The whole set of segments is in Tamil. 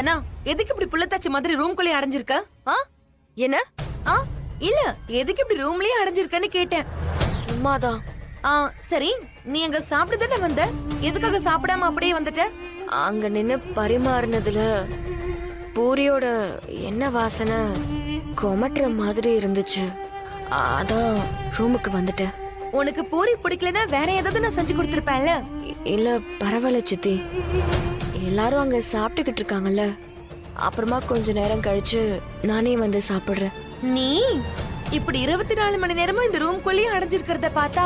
தனா, எதுக்கு இப்படி புள்ளத்தாச்சி மாதிரி ரூம்குள்ளே அடைஞ்சிருக்க? என்ன? இல்ல, எதுக்கு இப்படி ரூம்லயே அடைஞ்சிருக்கன்னு கேட்டேன். சும்மாதான். சரி, நீ அங்க சாப்பிட்டுதானே வந்த? எதுக்காக சாப்பிடாம அப்படியே வந்துட்ட? அங்க நின்னு பரிமாறினதுல பூரியோட எண்ணெய் வாசனை கொமட்டுற மாதிரி இருந்துச்சு. அதான் ரூமுக்கு வந்துட்டேன். உனக்கு பூரி பிடிக்கலன்னா வேற ஏதாவது நான் செஞ்சு கொடுத்திருப்பேன்ல. இல்ல பரவாயில்ல சித்தி, எல்லாரும் அங்க சாப்பிட்டுக்கிட்டு இருக்காங்கல்ல, அப்புறமா கொஞ்ச நேரம் கழிச்சு நானே வந்து சாப்பிடுறேன். நீ இப்படி 24 மணி நேரமும் இந்த ரூம்குள்ளேயே அடைஞ்சிருக்கிறத பார்த்தா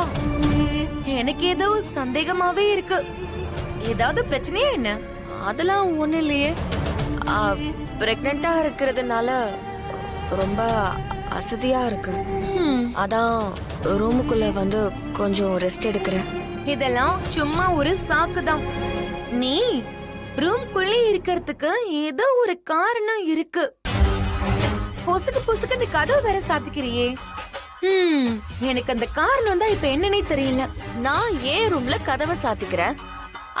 எனக்கு ஏதோ சந்தேகமாவே இருக்கு. ஏதாவது பிரச்சனையா என்ன? அதெல்லாம் ஒண்ணு இல்லையே. பிரெக்னண்டா இருக்கிறதுனால ரொம்ப அசதியா இருக்கு. அதான் ரூமுக்குள்ள வந்து கொஞ்சம் ரெஸ்ட் எடுக்கிறேன். இதெல்லாம் சும்மா ஒரு சாக்குதான். நீ ரூம்குள்ளே இருக்கிறதுக்கு ஏதோ ஒரு காரணம் இருக்கு. பொசுக்கு பொசுக்கு நீ கதவு வேற சாத்திக்கிறியே. எனக்கு அந்த காரணம் தான் இப்ப என்னன்னே தெரியல. நான் ஏன் ரூம்ல கதவை சாத்திக்கிறேன்?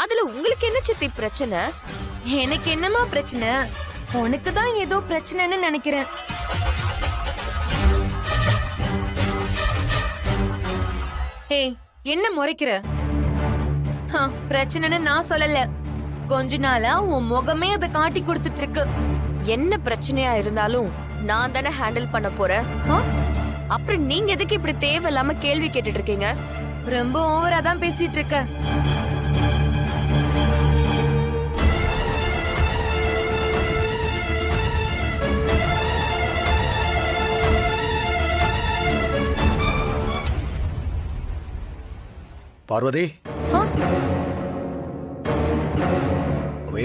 அதுல உங்களுக்கு என்ன சித்தி பிரச்சனை? எனக்கு என்னமா பிரச்சனை? உனக்கு தான் ஏதோ பிரச்சனைன்னு நினைக்கிறேன். ஏய், என்ன முறைக்கிற? பிரச்சனைன்னு நான் சொல்லல. கொஞ்ச நாளா உன் முகமே அதை காட்டி கொடுத்துட்டு இருக்கு. என்ன பிரச்சனையா இருந்தாலும் நான் தானே ஹேண்டில் பண்ண போறேன். அப்புறம் நீங்க எதுக்கு இப்படி தேவையில்லாம கேள்வி கேட்டுட்டு இருக்கீங்க? ரொம்ப ஓவரா தான் பேசிட்டு இருக்க. பார்வதி,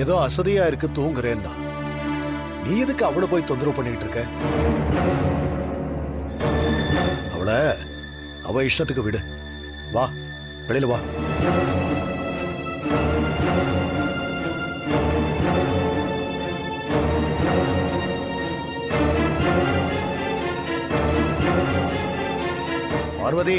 ஏதோ அசதியா இருக்கு தூங்குறேன்னா நீ எதுக்கு அவளை போய் தொந்தரவு பண்ணிட்டு இருக்க? அவ இஷ்டத்துக்கு விடு. வா, வெளியில வா. பார்வதி,